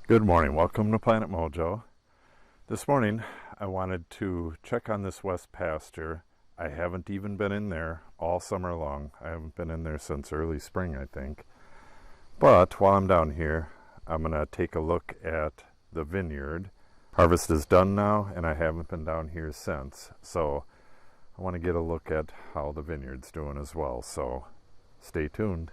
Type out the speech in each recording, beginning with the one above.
Good morning. Welcome to Planet Mojo. This morning I wanted to check on this west pasture. I haven't even been in there all summer long. I haven't been in there since early spring, I think. But while I'm down here, I'm going to take a look at the vineyard. Harvest is done now, and I haven't been down here since. So I want to get a look at how the vineyard's doing as well. So stay tuned.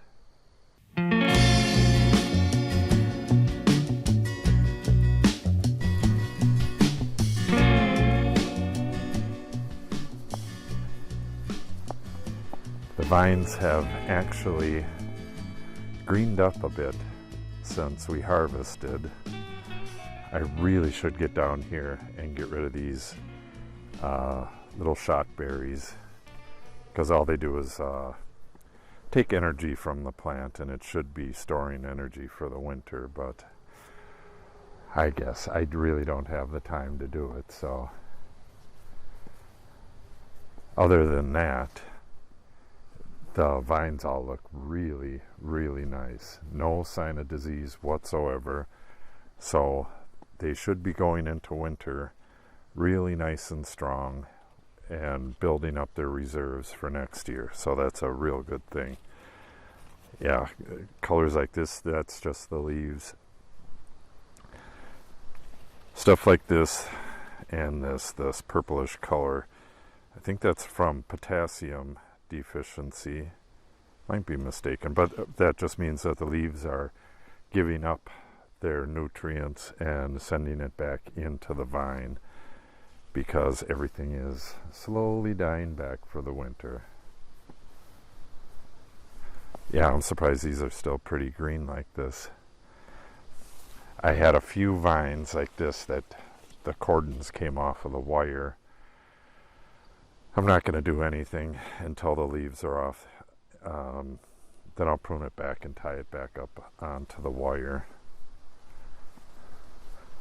The vines have actually greened up a bit since we harvested. I really should get down here and get rid of these little shock berries, because all they do is take energy from the plant, and it should be storing energy for the winter, but I guess I really don't have the time to do it. So other than that, the vines all look really, really nice. No sign of disease whatsoever. So they should be going into winter really nice and strong and building up their reserves for next year. So that's a real good thing. Yeah, colors like this, that's just the leaves. Stuff like this and this purplish color, I think that's from potassium deficiency. Might be mistaken, but that just means that the leaves are giving up their nutrients and sending it back into the vine, because everything is slowly dying back for the winter. Yeah, I'm surprised these are still pretty green like this. I had a few vines like this that the cordons came off of the wire. I'm not going to do anything until the leaves are off. Then I'll prune it back and tie it back up onto the wire.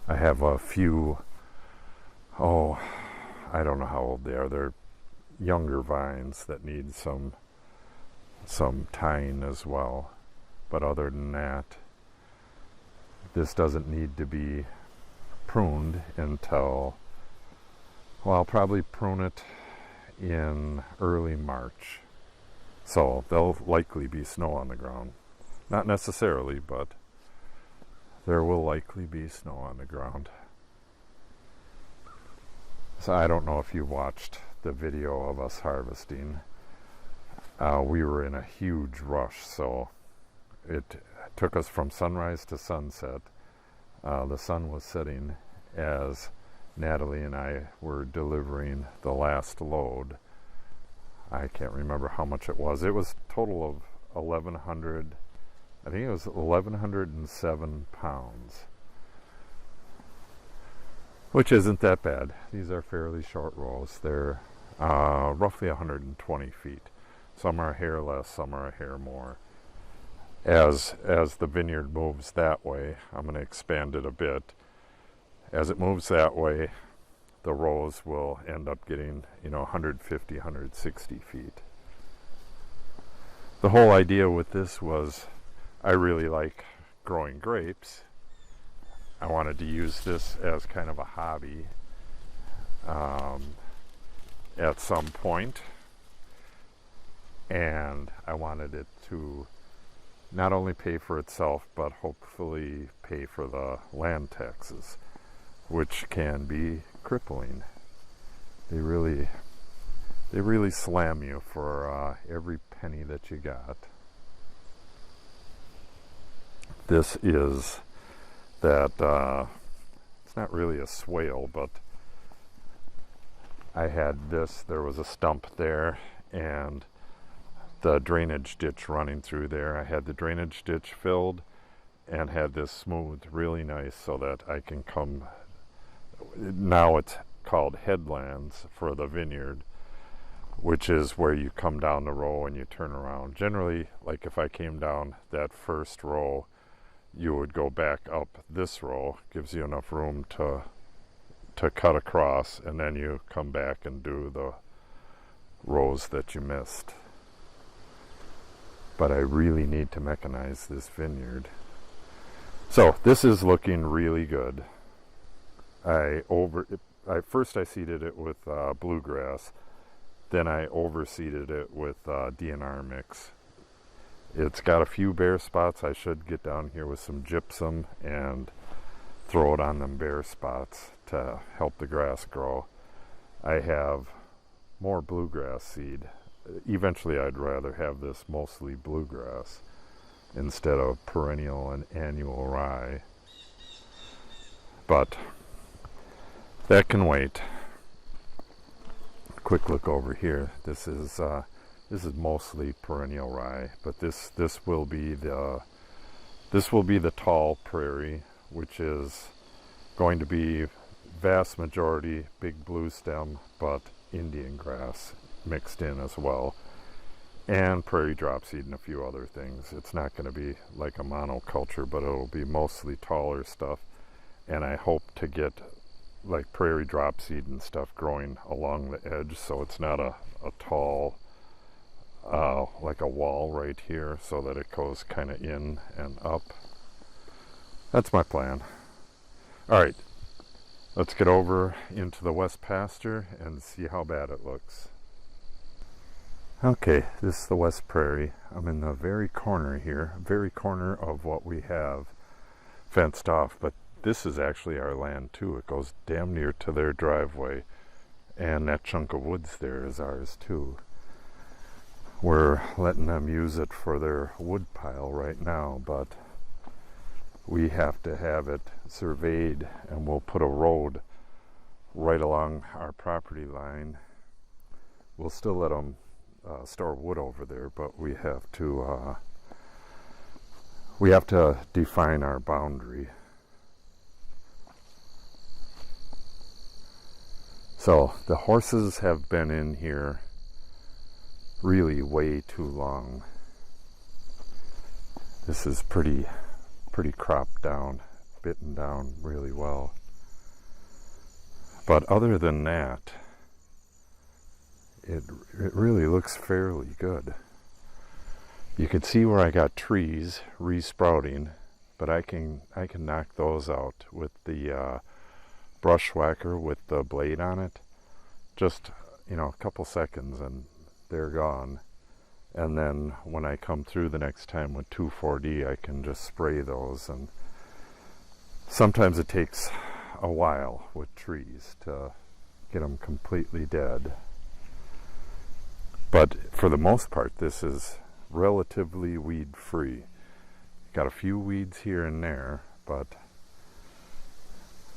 I have a few, I don't know how old they are. They're younger vines that need some tying as well. But other than that, this doesn't need to be pruned until, well, I'll probably prune it in early March. So there'll likely be snow on the ground. Not necessarily, but there will likely be snow on the ground. So I don't know if you watched the video of us harvesting. We were in a huge rush, so it took us from sunrise to sunset. The sun was setting as Natalie and I were delivering the last load. I can't remember how much it was. It was a total of 1,100, I think it was 1,107 pounds, which isn't that bad. These are fairly short rows. They're roughly 120 feet. Some are a hair less, some are a hair more. As the vineyard moves that way, I'm going to expand it a bit. As it moves that way, the rows will end up getting, 150, 160 feet. The whole idea with this was, I really like growing grapes. I wanted to use this as kind of a hobby at some point, and I wanted it to not only pay for itself, but hopefully pay for the land taxes, which can be crippling. They really slam you for every penny that you got. This is that, it's not really a swale, but I had this, there was a stump there, and the drainage ditch running through there. I had the drainage ditch filled and had this smoothed really nice so that I can come. Now it's called headlands for the vineyard, which is where you come down the row and you turn around. Generally, like if I came down that first row, you would go back up this row. Gives you enough room to cut across, and then you come back and do the rows that you missed. But I really need to mechanize this vineyard. So this is looking really good. First I seeded it with bluegrass, then I overseeded it with DNR mix. It's got a few bare spots. I should get down here with some gypsum and throw it on them bare spots to help the grass grow. I have more bluegrass seed. Eventually I'd rather have this mostly bluegrass instead of perennial and annual rye. But that can wait. Quick look over here. This is mostly perennial rye, but this will be the tall prairie, which is going to be vast majority big blue stem, but Indian grass mixed in as well, and prairie drop seed and a few other things. It's not going to be like a monoculture, but it'll be mostly taller stuff, and I hope to get like prairie drop seed and stuff growing along the edge, so it's not a tall like a wall right here, so that it goes kind of in and up. That's my plan. Alright, let's get over into the west pasture and see how bad it looks. Okay, this is the west prairie. I'm in the very corner here, very corner of what we have fenced off, but this is actually our land too. It goes damn near to their driveway, and that chunk of woods there is ours too. We're letting them use it for their wood pile right now, but we have to have it surveyed, and we'll put a road right along our property line. We'll still let them store wood over there, but we have to define our boundary. So the horses have been in here really way too long. This is pretty cropped down, bitten down really well. But other than that, it really looks fairly good. You can see where I got trees re-sprouting, but I can knock those out with the brush whacker with the blade on it. Just, a couple seconds and they're gone. And then when I come through the next time with 2,4-D, I can just spray those. And sometimes it takes a while with trees to get them completely dead. But for the most part, this is relatively weed free. Got a few weeds here and there, but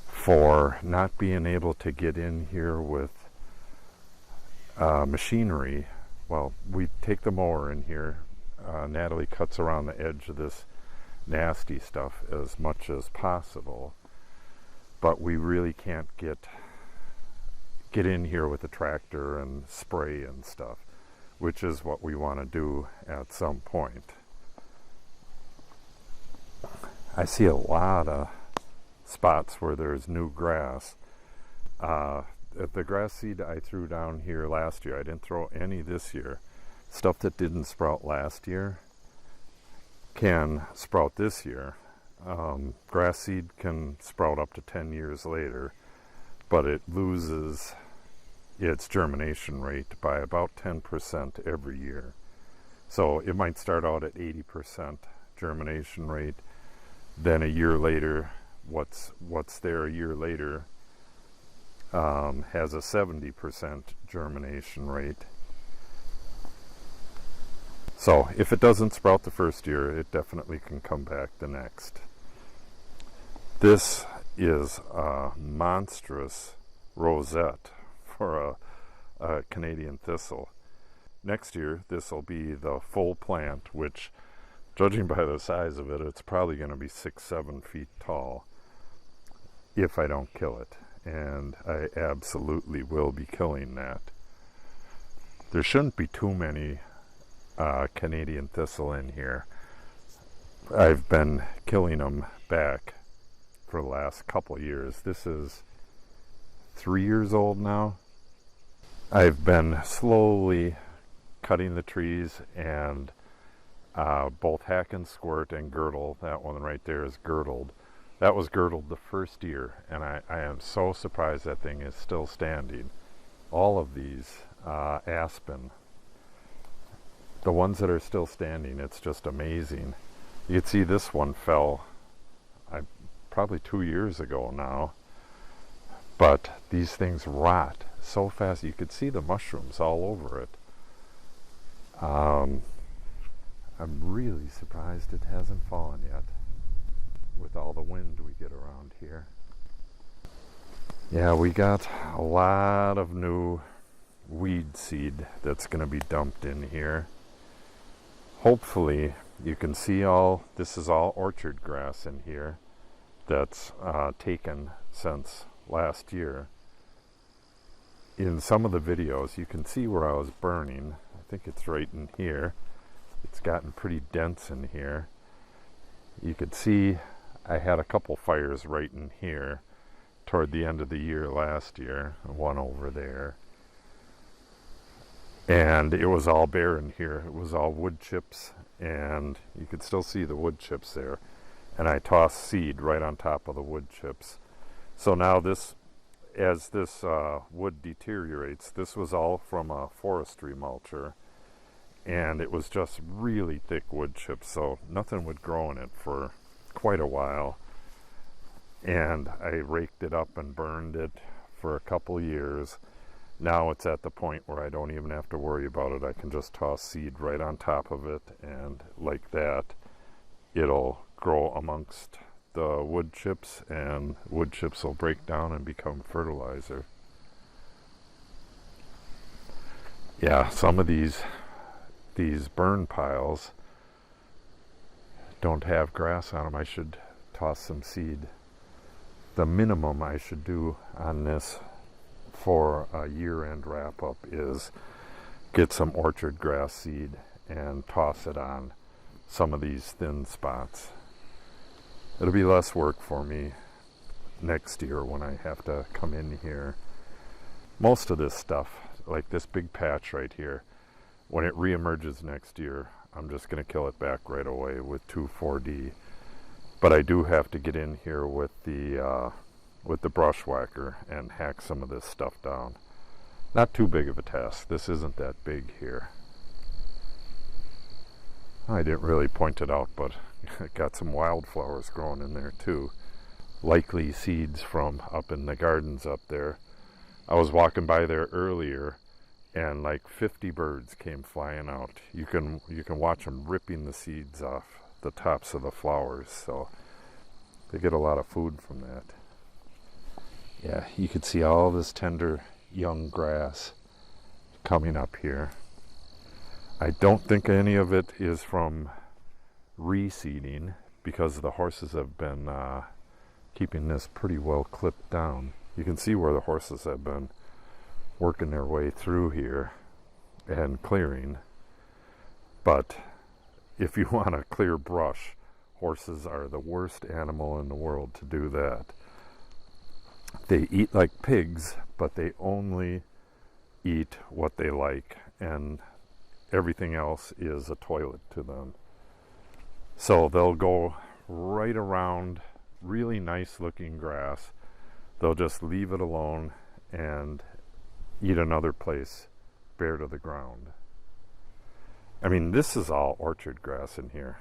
for not being able to get in here with machinery, well, we take the mower in here. Natalie cuts around the edge of this nasty stuff as much as possible, but we really can't get in here with the tractor and spray and stuff, which is what we want to do at some point. I see a lot of spots where there's new grass. The grass seed I threw down here last year, I didn't throw any this year. Stuff that didn't sprout last year can sprout this year. Grass seed can sprout up to 10 years later, but it loses its germination rate by about 10% every year. So it might start out at 80% germination rate, then a year later, what's there a year later has a 70% germination rate. So if it doesn't sprout the first year, it definitely can come back the next. This is a monstrous rosette for a Canadian thistle. Next year, this will be the full plant, which, judging by the size of it, it's probably going to be 6-7 feet tall if I don't kill it. And I absolutely will be killing that. There shouldn't be too many Canadian thistle in here. I've been killing them back for the last couple years. This is 3 years old now. I've been slowly cutting the trees and both hack and squirt and girdle, that one right there is girdled, That was girdled the first year, and I am so surprised that thing is still standing. All of these aspen, the ones that are still standing, it's just amazing. You can see this one fell probably 2 years ago now, but these things rot so fast. You could see the mushrooms all over it. I'm really surprised it hasn't fallen yet with all the wind we get around here. Yeah, we got a lot of new weed seed that's going to be dumped in here. Hopefully you can see this is all orchard grass in here that's taken since last year. In some of the videos you can see where I was burning. I think it's right in here. It's gotten pretty dense in here. You could see I had a couple fires right in here toward the end of the year last year, one over there. And it was all bare in here. It was all wood chips, and you could still see the wood chips there. And I tossed seed right on top of the wood chips. So now as this wood deteriorates, this was all from a forestry mulcher, and it was just really thick wood chips, so nothing would grow in it for quite a while. And I raked it up and burned it for a couple years. Now it's at the point where I don't even have to worry about it. I can just toss seed right on top of it, and like that, it'll grow amongst the wood chips, and wood chips will break down and become fertilizer. Yeah, some of these burn piles don't have grass on them. I should toss some seed. The minimum I should do on this for a year-end wrap-up is get some orchard grass seed and toss it on some of these thin spots. It'll be less work for me next year when I have to come in here. Most of this stuff, like this big patch right here, when it reemerges next year, I'm just going to kill it back right away with 2,4-D. But I do have to get in here with the brush whacker and hack some of this stuff down. Not too big of a task. This isn't that big here. I didn't really point it out, but it got some wildflowers growing in there too. Likely seeds from up in the gardens up there. I was walking by there earlier, and like 50 birds came flying out. You can watch them ripping the seeds off the tops of the flowers, so they get a lot of food from that. Yeah, you can see all this tender young grass coming up here. I don't think any of it is from reseeding, because the horses have been keeping this pretty well clipped down. You can see where the horses have been working their way through here and clearing. But if you want to clear brush, horses are the worst animal in the world to do that. They eat like pigs, but they only eat what they like, and everything else is a toilet to them. So they'll go right around really nice looking grass. They'll just leave it alone and eat another place bare to the ground. I mean, this is all orchard grass in here.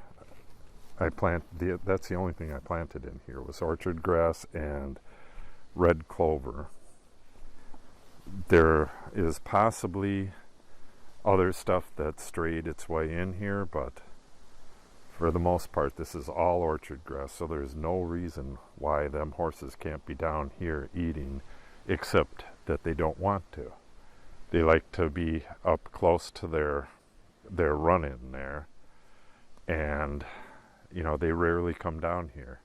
That's the only thing I planted in here was orchard grass and red clover. There is possibly other stuff that strayed its way in here, but for the most part this is all orchard grass, so there's no reason why them horses can't be down here eating, except that they don't want to. They like to be up close to their run-in there, and you know, they rarely come down here.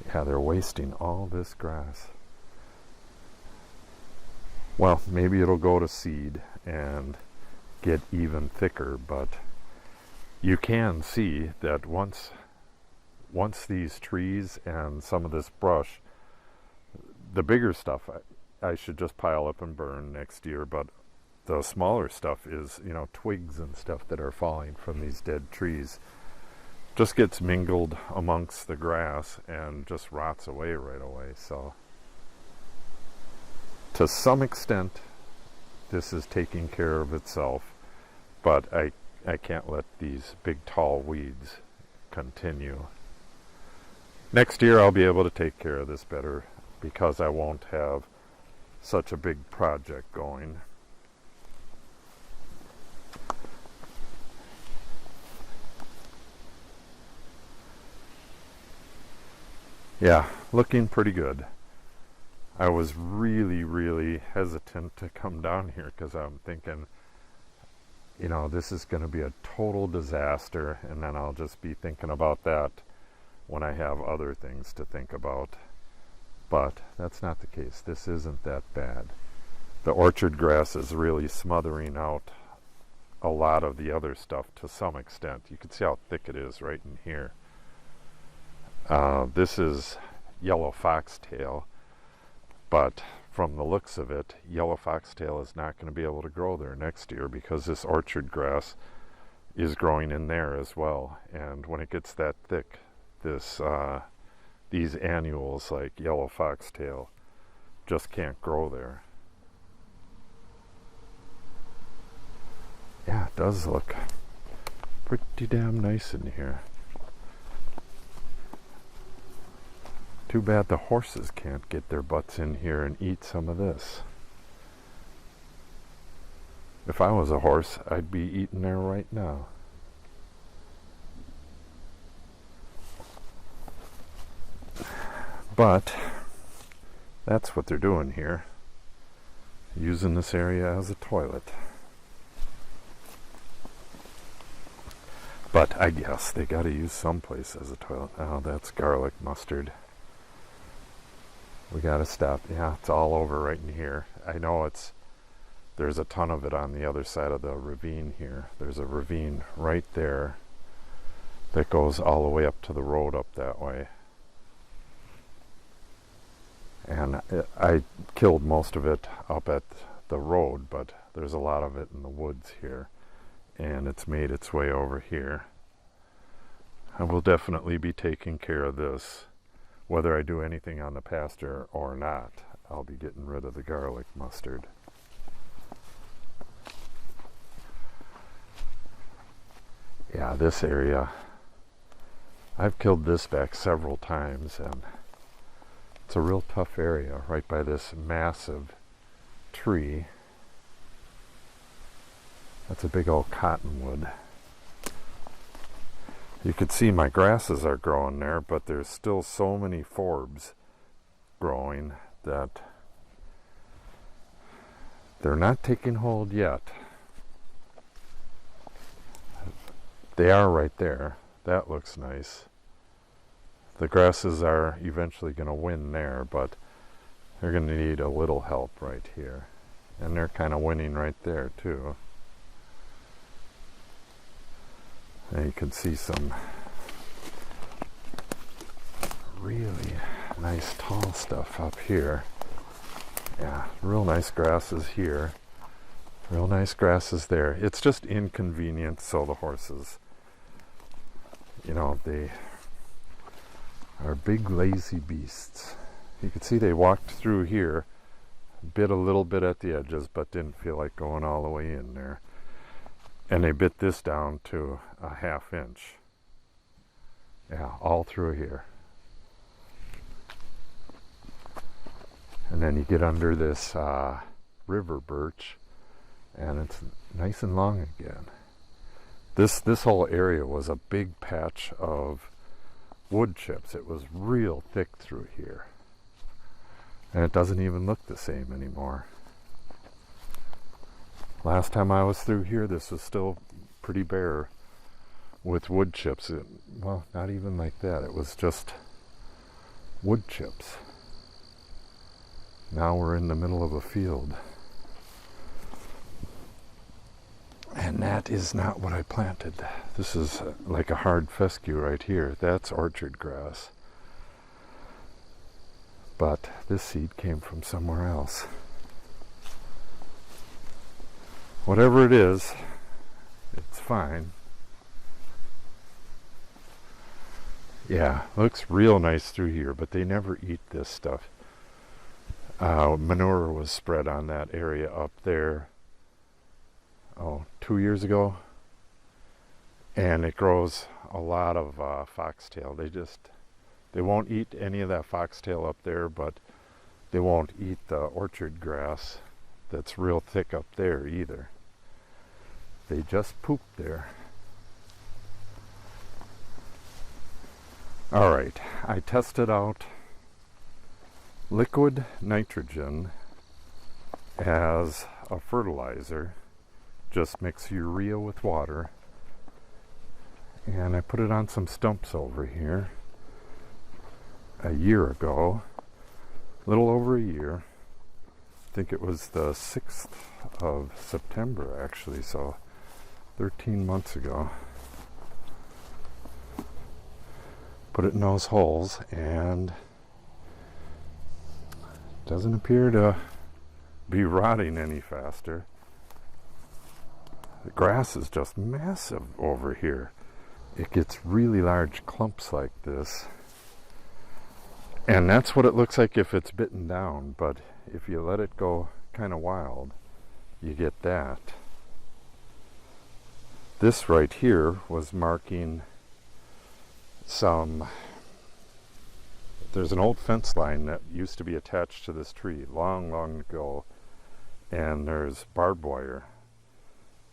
Yeah, they're wasting all this grass. Well, maybe it'll go to seed and get even thicker, but you can see that once these trees and some of this brush, the bigger stuff I should just pile up and burn next year, but the smaller stuff is, you know, twigs and stuff that are falling from these dead trees. just gets mingled amongst the grass and just rots away right away. So to some extent, this is taking care of itself, but I can't let these big tall weeds continue. Next year I'll be able to take care of this better because I won't have such a big project going. Yeah, looking pretty good. I was really hesitant to come down here because I'm thinking, you know, this is going to be a total disaster, and then I'll just be thinking about that when I have other things to think about. But that's not the case. This isn't that bad. The orchard grass is really smothering out a lot of the other stuff to some extent. You can see how thick it is right in here. This is yellow foxtail, but from the looks of it, yellow foxtail is not going to be able to grow there next year because this orchard grass is growing in there as well. And when it gets that thick, these annuals like yellow foxtail just can't grow there. Yeah, it does look pretty damn nice in here. Too bad the horses can't get their butts in here and eat some of this. If I was a horse, I'd be eating there right now. But that's what they're doing here, using this area as a toilet. But I guess they got to use someplace as a toilet. Oh, that's garlic mustard. We got to stop. Yeah, it's all over right in here. I know there's a ton of it on the other side of the ravine here. There's a ravine right there that goes all the way up to the road up that way. And I killed most of it up at the road, but there's a lot of it in the woods here. And it's made its way over here. I will definitely be taking care of this. Whether I do anything on the pasture or not, I'll be getting rid of the garlic mustard. Yeah, this area, I've killed this back several times, and it's a real tough area right by this massive tree. That's a big old cottonwood. You can see my grasses are growing there, but there's still so many forbs growing that they're not taking hold yet. They are right there. That looks nice. The grasses are eventually going to win there, but they're going to need a little help right here. And they're kind of winning right there too. And you can see some really nice tall stuff up here. Yeah, real nice grasses here. Real nice grasses there. It's just inconvenient, so the horses, you know, they are big lazy beasts. You can see they walked through here, bit a little bit at the edges, but didn't feel like going all the way in there. And they bit this down to a 1/2 inch. Yeah, all through here. And then you get under this river birch, and it's nice and long again. This whole area was a big patch of wood chips. It was real thick through here. And it doesn't even look the same anymore. Last time I was through here, this was still pretty bare with wood chips. Well, not even like that. It was just wood chips. Now we're in the middle of a field. And that is not what I planted. This is like a hard fescue right here. That's orchard grass. But this seed came from somewhere else. Whatever it is, it's fine. Yeah, looks real nice through here, but they never eat this stuff. Manure was spread on that area up there, 2 years ago, and it grows a lot of foxtail. They won't eat any of that foxtail up there, but they won't eat the orchard grass that's real thick up there either. They just poop there. Alright, I tested out liquid nitrogen as a fertilizer. Just mix urea with water, and I put it on some stumps over here a year ago, a little over a year. I think it was the 6th of September actually, so 13 months ago. Put it in those holes, and it doesn't appear to be rotting any faster. The grass is just massive over here. It gets really large clumps like this, and that's what it looks like if it's bitten down, but if you let it go kind of wild, you get that. This right here was marking there's an old fence line that used to be attached to this tree long ago, and there's barbed wire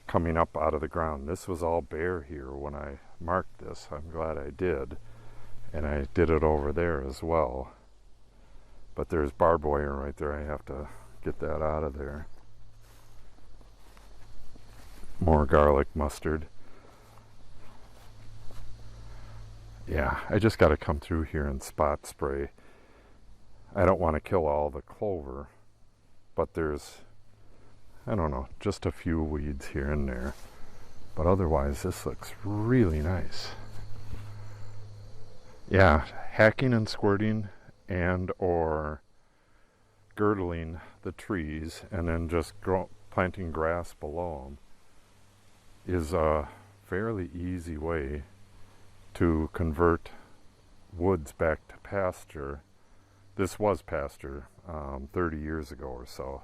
coming up out of the ground. This was all bare here when I marked this. I'm glad I did, and I did it over there as well, but there's barbed wire right there. I have to get that out of there. More garlic mustard. Yeah, I just got to come through here and spot spray. I don't want to kill all the clover, but there's, I don't know, just a few weeds here and there. But otherwise, this looks really nice. Yeah, hacking and squirting and or girdling the trees and then just planting grass below them is a fairly easy way to convert woods back to pasture. This was pasture 30 years ago or so,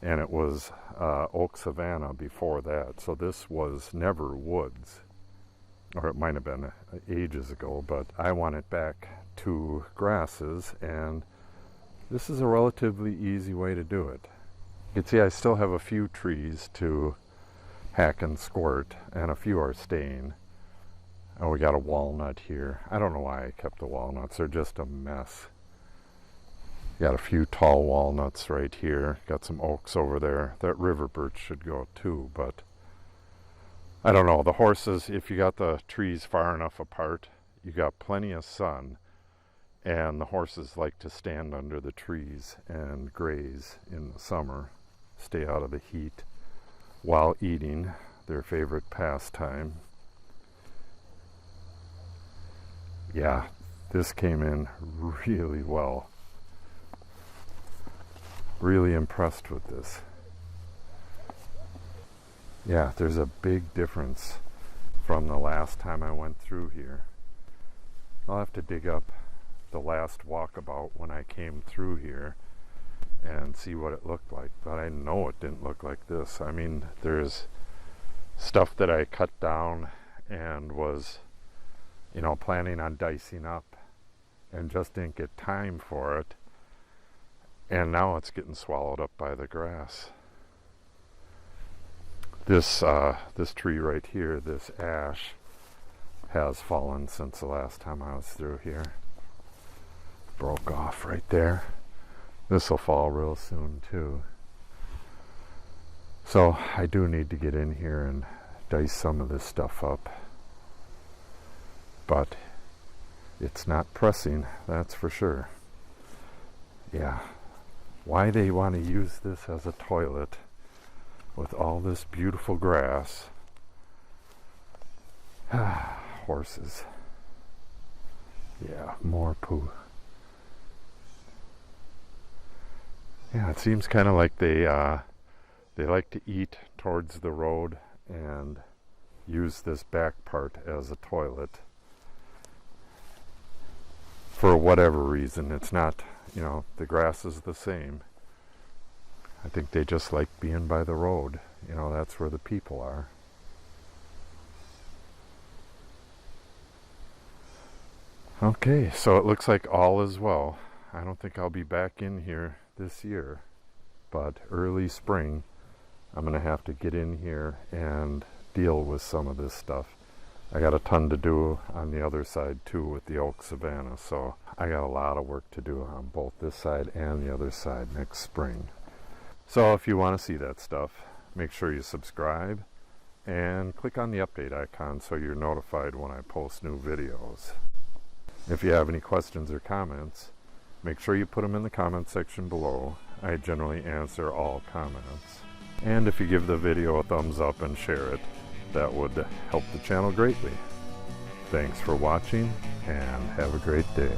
and it was oak savanna before that, so this was never woods, or it might have been ages ago, but I want it back to grasses, and this is a relatively easy way to do it. You can see I still have a few trees to hack and squirt, and a few are staying. Oh, we got a walnut here. I don't know why I kept the walnuts. They're just a mess. Got a few tall walnuts right here. Got some oaks over there. That river birch should go too, but I don't know. The horses, if you got the trees far enough apart, you got plenty of sun, and the horses like to stand under the trees and graze in the summer, stay out of the heat while eating, their favorite pastime. Yeah, this came in really well. Really impressed with this. Yeah, there's a big difference from the last time I went through here. I'll have to dig up the last walkabout when I came through here and see what it looked like, but I know it didn't look like this. I mean, there's stuff that I cut down and was, planning on dicing up and just didn't get time for it, and now it's getting swallowed up by the grass. This tree right here, this ash, has fallen since the last time I was through here. Broke off right there. This will fall real soon too. So I do need to get in here and dice some of this stuff up. But it's not pressing, that's for sure. Yeah, why they want to use this as a toilet with all this beautiful grass. Horses. Yeah, more poo. Yeah, it seems kind of like they like to eat towards the road and use this back part as a toilet. for whatever reason. It's not, you know, the grass is the same. I think they just like being by the road. You know, that's where the people are. Okay, so it looks like all is well. I don't think I'll be back in here this year, but early spring, I'm going to have to get in here and deal with some of this stuff. I got a ton to do on the other side too with the oak savanna, so I got a lot of work to do on both this side and the other side next spring. So if you want to see that stuff, make sure you subscribe and click on the update icon so you're notified when I post new videos. If you have any questions or comments, make sure you put them in the comment section below. I generally answer all comments. And if you give the video a thumbs up and share it, that would help the channel greatly. Thanks for watching and have a great day.